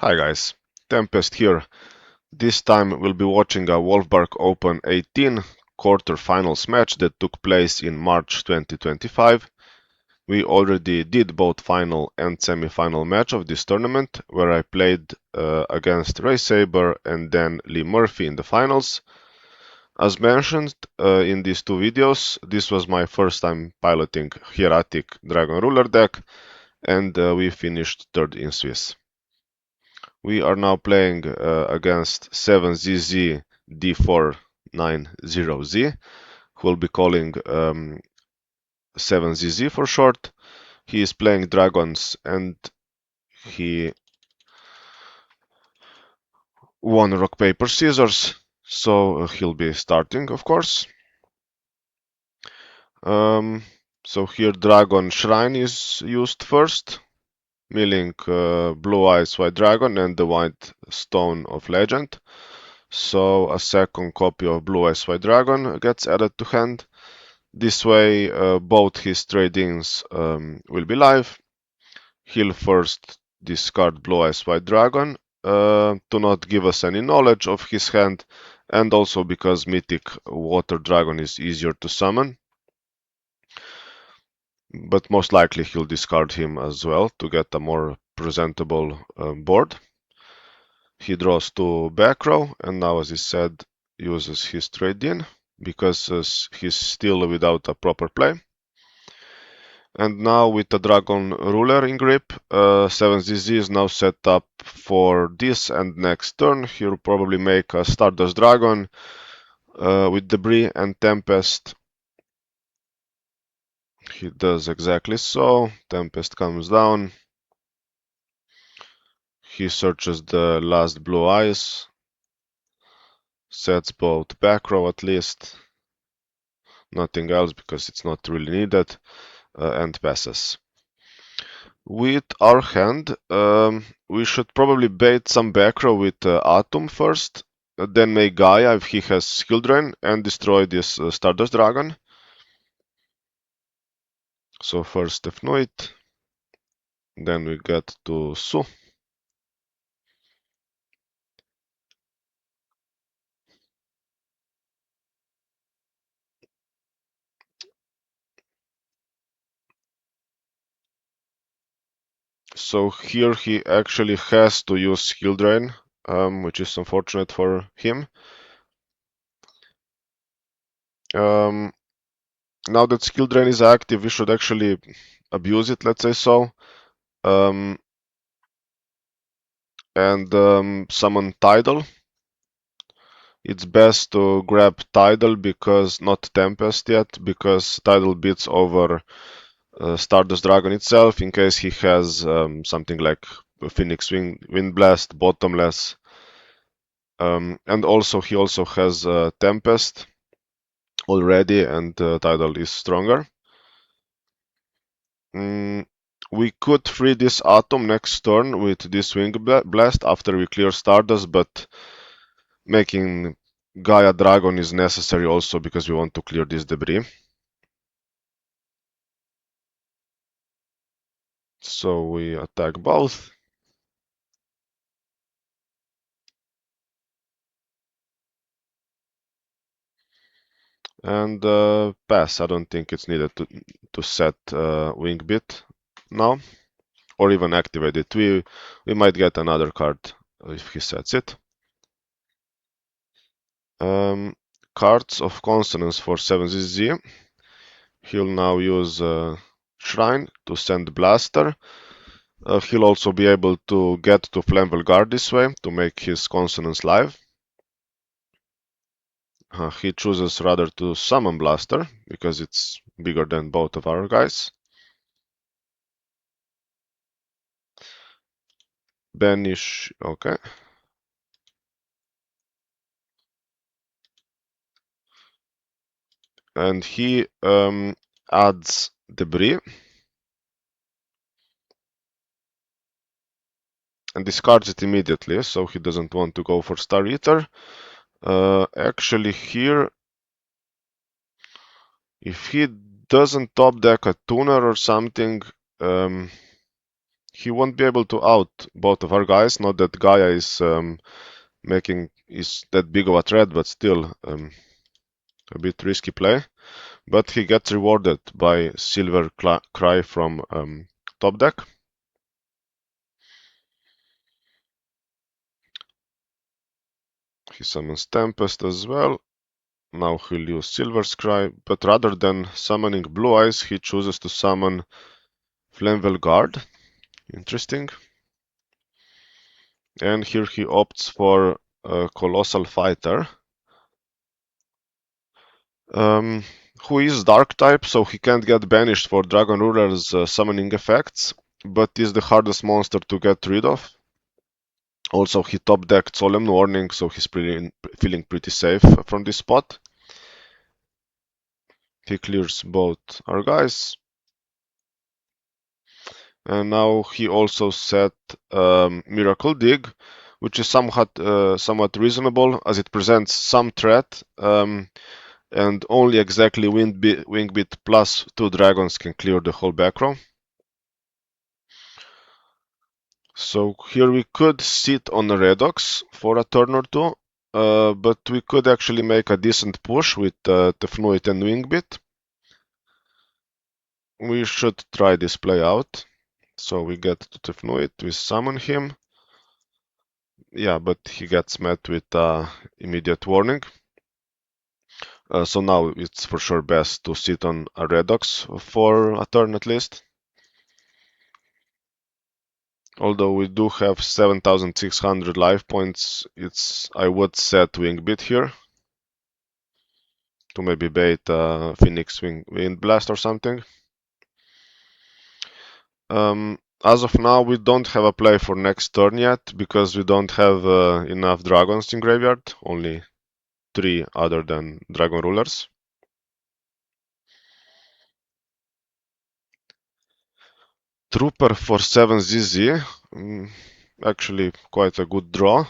Hi guys, Tempest here. This time we'll be watching a Wolfbark Open 18 quarterfinals match that took place in March 2025. We already did both final and semi-final match of this tournament, where I played against Ray Saber and then Lee Murphy in the finals. As mentioned in these two videos, this was my first time piloting Hieratic Dragon Ruler deck, and we finished third in Swiss. We are now playing against 7ZZ D490Z, who will be calling 7ZZ for short. He is playing dragons and he won rock, paper, scissors, so he'll be starting, of course. So here Dragon Shrine is used first, milling Blue Eyes White Dragon and the White Stone of Legend. So a second copy of Blue Eyes White Dragon gets added to hand. This way both his trade-ins will be live. He'll first discard Blue Eyes White Dragon to not give us any knowledge of his hand, and also because Mythic Water Dragon is easier to summon. But most likely he'll discard him as well to get a more presentable board. He draws two back row, and now, as he said, uses his trade-in because he's still without a proper play. And now with the Dragon Ruler in grip, 7ZZ is now set up for this and next turn. He'll probably make a Stardust Dragon with Debris and Tempest. He does exactly so. Tempest comes down. He searches the last Blue Eyes. Sets both back row at least. Nothing else because it's not really needed. And passes. With our hand, we should probably bait some back row with Atom first, then make Gaia if he has skill drain, and destroy this Stardust Dragon. So first Fnuit, then we get to Su. So here he actually has to use skill drain, which is unfortunate for him. Now that skill drain is active, we should actually abuse it, let's say so. And summon Tidal. It's best to grab Tidal because not Tempest yet, because Tidal beats over Stardust Dragon itself in case he has something like Phoenix Wind Blast, Bottomless, and also he also has Tempest already, and Tidal is stronger. We could free this Atom next turn with this Wing Blast after we clear Stardust, but making Gaia Dragon is necessary also because we want to clear this debris. So we attack both. And pass. I don't think it's needed to set Wing Bit now, or even activate it. We might get another card if he sets it. Cards of Consonance for 7ZZ. He'll now use Shrine to send Blaster. He'll also be able to get to Flammable Guard this way to make his Consonance live. He chooses rather to summon Blaster because it's bigger than both of our guys. Banish, okay. And he adds Debris and discards it immediately, so he doesn't want to go for Star Eater. Actually here, if he doesn't top deck a tuner or something, he won't be able to out both of our guys. Not that Gaia is that big of a threat, but still a bit risky play. But he gets rewarded by Silver Cry from top deck. He summons Tempest as well. Now he'll use Silver Cry, but rather than summoning Blue Eyes, he chooses to summon Flamewell Guard. Interesting. And here he opts for a Colossal Fighter, who is Dark type, so he can't get banished for Dragon Ruler's summoning effects, but is the hardest monster to get rid of. Also, he top decked Solemn Warning, so he's feeling pretty safe from this spot. He clears both our guys. And now he also set Miracle Dig, which is somewhat reasonable as it presents some threat, and only exactly Wingbeat plus 2 dragons can clear the whole back row. So here we could sit on a Redox for a turn or two, but we could actually make a decent push with Tefnuit and Wingbeat. We should try this play out. So we get to Tefnuit, we summon him. Yeah, but he gets met with immediate warning. So now it's for sure best to sit on a Redox for a turn at least. Although we do have 7,600 life points, I would set Wingbeat here to maybe bait Phoenix Wind Blast or something. As of now, we don't have a play for next turn yet because we don't have enough dragons in graveyard. Only 3 other than Dragon Rulers. Trooper for 7 ZZ, actually quite a good draw,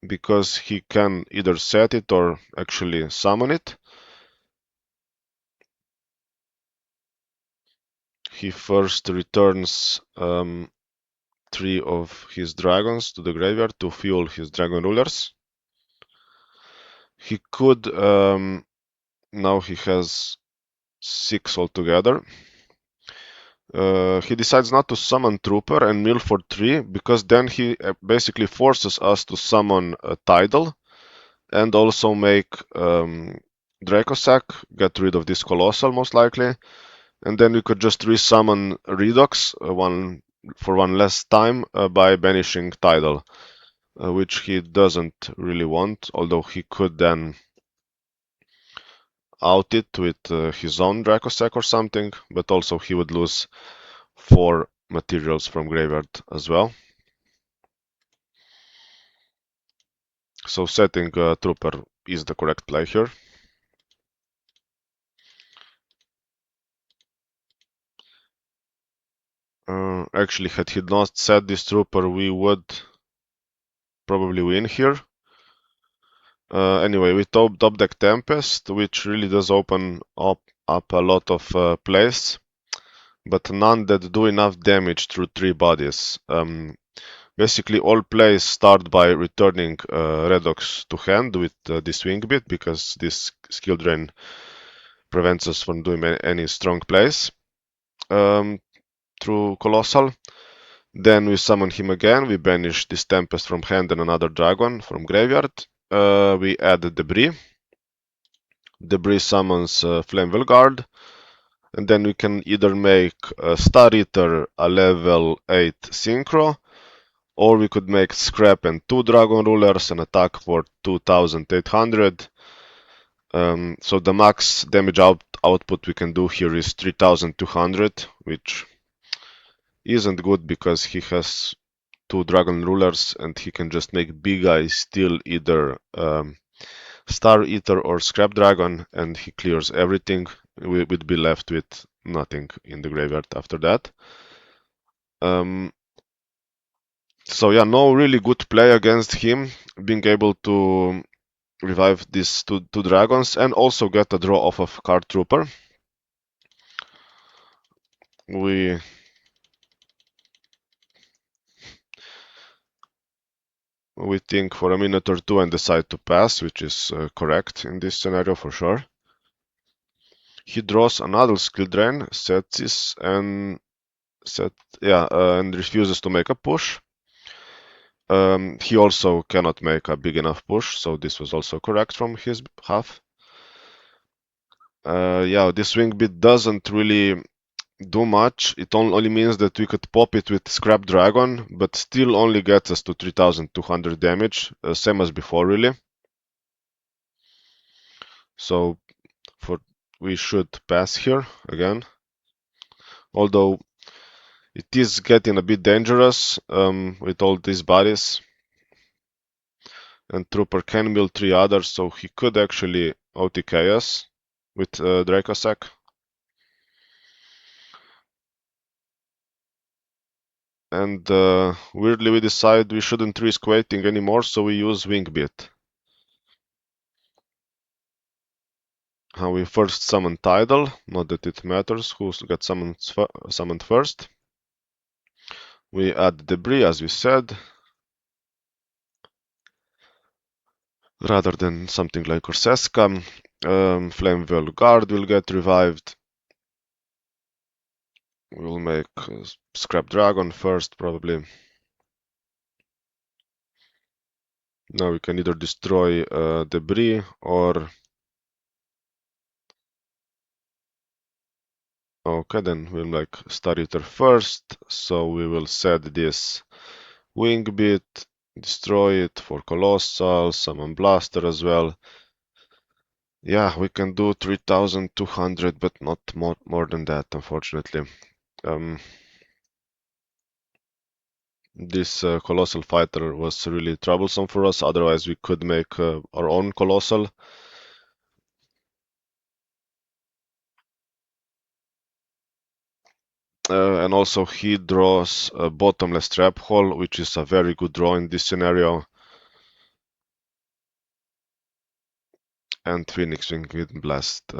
because he can either set it or actually summon it. He first returns 3 of his dragons to the graveyard to fuel his Dragon Rulers. He could, now he has 6 altogether. He decides not to summon Trooper and mill for 3 because then he basically forces us to summon a Tidal and also make Dracosac, get rid of this Colossal most likely, and then we could just resummon Redox for one less time by banishing Tidal, which he doesn't really want, although he could then out it with his own Dracosac or something, but also he would lose 4 materials from graveyard as well. So setting Trooper is the correct play here. Actually, had he not set this Trooper, we would probably win here. Anyway, we top deck Tempest, which really does open up a lot of plays, but none that do enough damage through 3 bodies. Basically, all plays start by returning Redox to hand with this Wingbeat, because this skill drain prevents us from doing any strong plays through Colossal. Then we summon him again, we banish this Tempest from hand and another dragon from graveyard. We add Debris. Debris summons Flamewell Guard. And then we can either make Star Eater a level 8 Synchro, or we could make Scrap and 2 Dragon Rulers and attack for 2,800. So the max damage output we can do here is 3,200, which isn't good because he has 2 Dragon Rulers and he can just make Big Eye steal either Star Eater or Scrap Dragon, and he clears everything. We would be left with nothing in the graveyard after that. So yeah, no really good play against him, being able to revive these two dragons and also get a draw off of Card Trooper. We we think for a minute or two and decide to pass, which is correct in this scenario for sure. He draws another skill drain, sets this and and refuses to make a push. He also cannot make a big enough push, so this was also correct from his half. Yeah, this wing bit doesn't really do much. It only means that we could pop it with Scrap Dragon, but still only gets us to 3200 damage, same as before really. So we should pass here again. Although it is getting a bit dangerous with all these bodies. And Trooper can build 3 others, so he could actually OTK us with Dracossack. And weirdly we decide we shouldn't risk waiting anymore, so we use Wing Bit. We first summon Tidal, not that it matters who gets summoned first. We add Debris, as we said, rather than something like Urseska. Flamewell Guard will get revived. We'll make Scrap Dragon first, probably. Now we can either destroy Debris or... Okay, then we'll make Star Eater first, so we will set this Wing Bit, destroy it for Colossal, summon Blaster as well. Yeah, we can do 3200, but not more than that, unfortunately. This Colossal Fighter was really troublesome for us, otherwise we could make our own Colossal. And also he draws a Bottomless Trap Hole, which is a very good draw in this scenario. And Phoenix Wing Wind Blast,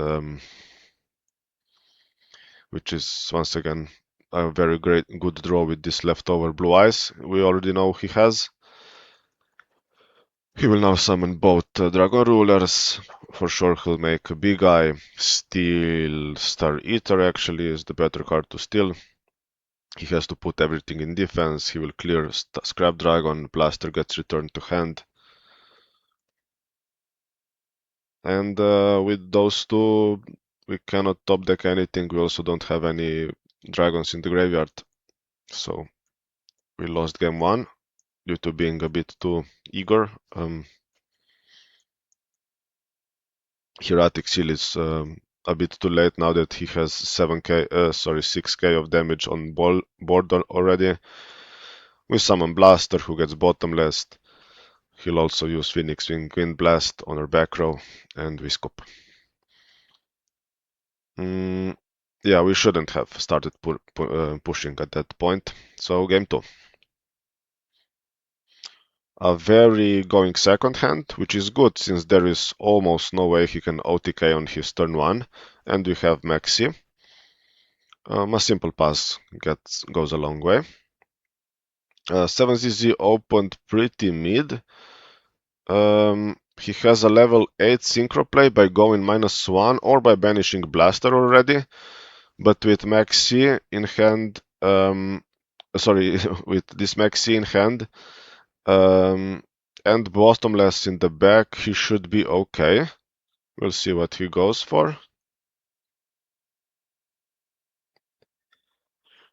which is once again a very good draw with this leftover Blue Eyes we already know he has. He will now summon both Dragon Rulers. For sure he'll make a Big Eye. Steal Star Eater actually is the better card to steal. He has to put everything in defense. He will clear Scrap Dragon. Blaster gets returned to hand. And with those two, we cannot top deck anything. We also don't have any dragons in the graveyard. So we lost game 1 due to being a bit too eager. Hieratic Seal is a bit too late now that he has 6k of damage on board already. We summon Blaster, who gets bottomless. He'll also use Phoenix Wing Wind Blast on our back row, and we scoop. Yeah, we shouldn't have started pushing at that point. So game 2. A very going second hand, which is good since there is almost no way he can OTK on his turn 1, and we have Maxi. A simple pass goes a long way. 7ZZ opened pretty mid. He has a level 8 synchro play by going -1 or by banishing Blaster already, but with Maxi in hand, with this Maxi in hand, and bottomless in the back, he should be okay. We'll see what he goes for.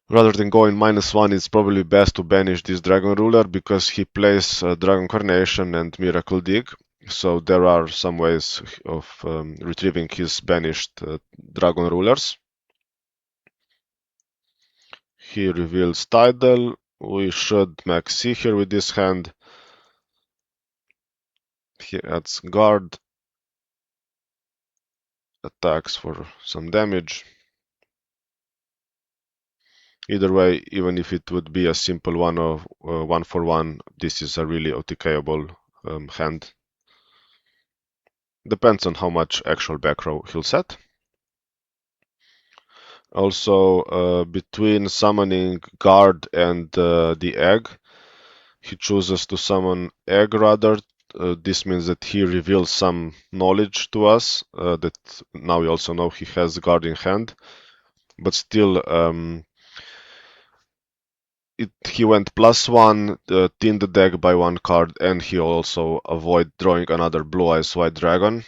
Rather than going -1, it's probably best to banish this Dragon Ruler because he plays Dragon Carnation and Miracle Dig. So there are some ways of retrieving his banished Dragon Rulers. He reveals Tidal. We should maxi here with this hand. He adds Guard. Attacks for some damage. Either way, even if it would be a simple 1-for-1, this is a really OTKable hand. Depends on how much actual back row he'll set. Also, between summoning Guard and the Egg, he chooses to summon Egg rather. This means that he reveals some knowledge to us, that now we also know he has Guard in hand, but still he went +1, thinned the deck by 1 card, and he also avoid drawing another Blue Eyes White Dragon.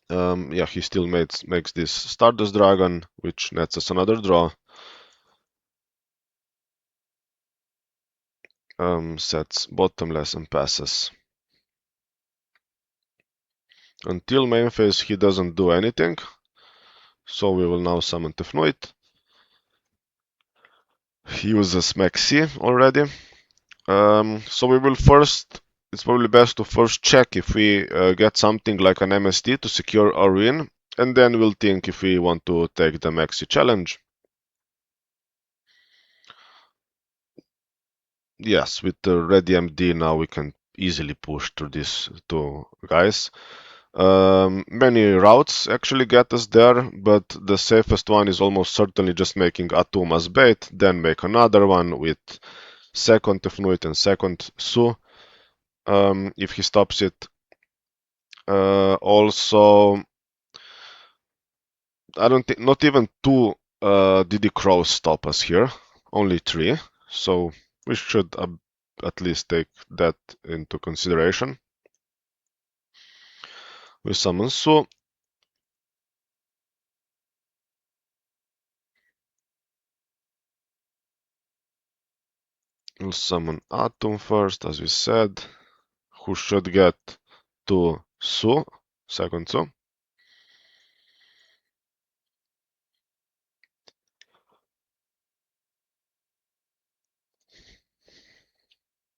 Yeah, he still makes this Stardust Dragon, which nets us another draw. Sets bottomless and passes. Until main phase he doesn't do anything, so we will now summon Tefnuit. He uses Maxi already. So we will first, it's probably best to first check if we get something like an MST to secure our win, and then we'll think if we want to take the Maxi challenge. Yes, with the Ready MD now we can easily push through these two guys. Many routes actually get us there, but the safest one is almost certainly just making Atum as bait, then make another one with second Tefnuit and second Su. If he stops it. Also, I don't think, not even two DD Crows stop us here, only three, so we should at least take that into consideration. We summon Su. We'll summon Atum first, as we said, who should get to Su, second Su.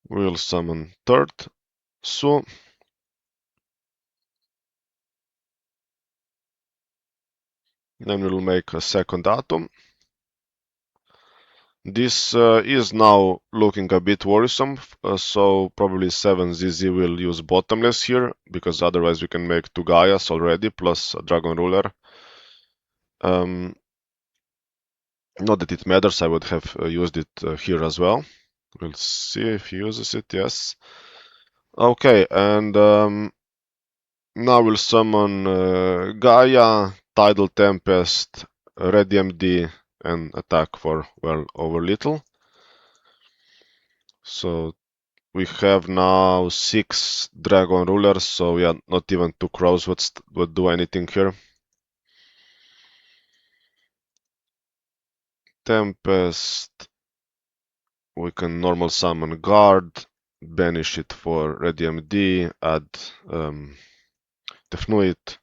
We'll summon third Su. Then we'll make a second Atom. This is now looking a bit worrisome, so probably 7ZZ will use bottomless here, because otherwise we can make two Gaias already, plus a Dragon Ruler. Not that it matters, I would have used it here as well. We'll see if he uses it, yes. Okay, and now we'll summon Gaia, Tidal Tempest, Red MD, and attack for, well, over little. So we have now 6 Dragon Rulers, so yeah, not even 2 Crows would do anything here. Tempest, we can normal summon Guard, banish it for Ready MD, add Tefnuit.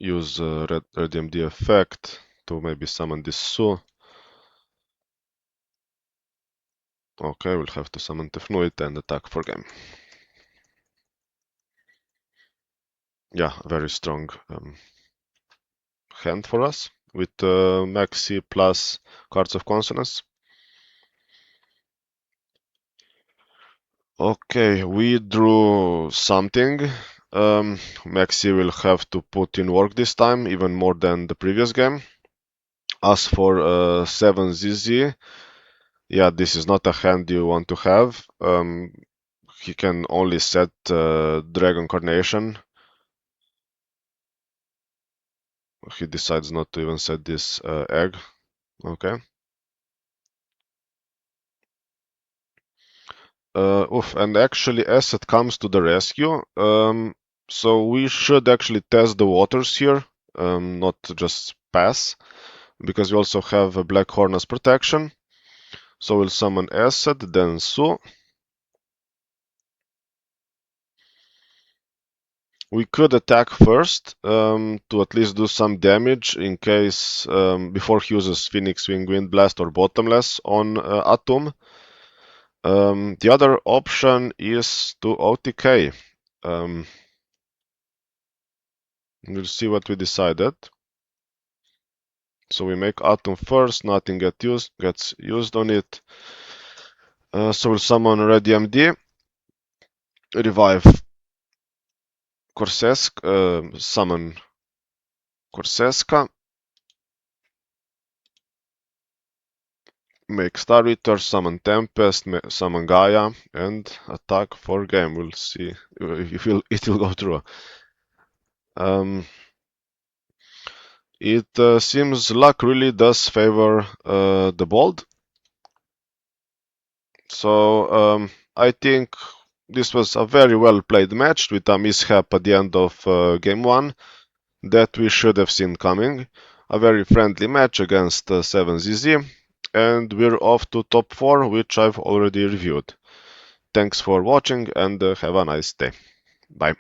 Use Ready MD effect to maybe summon this Su. Okay, we'll have to summon Tefnuit and attack for game. Yeah, very strong hand for us with Maxi plus Cards of Consonance. Okay, we drew something. Maxi will have to put in work this time, even more than the previous game. As for 7ZZ, yeah, this is not a hand you want to have. He can only set Dragon Carnation. He decides not to even set this egg. Okay. And actually Asset comes to the rescue. So we should actually test the waters here, not just pass, because we also have a Black Horn as protection. So we'll summon Asset, then Su. We could attack first to at least do some damage in case before he uses Phoenix Wing Wind Blast or Bottomless on Atum. The other option is to OTK. We'll see what we decided. So we make Atom first, nothing gets used on it. So we'll summon Ready MD, revive Korsesk, summon Korseska. make Star Eater, summon Tempest, summon Gaia, and attack for game. We'll see if it will go through. It seems luck really does favor the bold. So I think this was a very well played match with a mishap at the end of game 1 that we should have seen coming. A very friendly match against 7ZZ, and we're off to top 4, which I've already reviewed. Thanks for watching and have a nice day. Bye.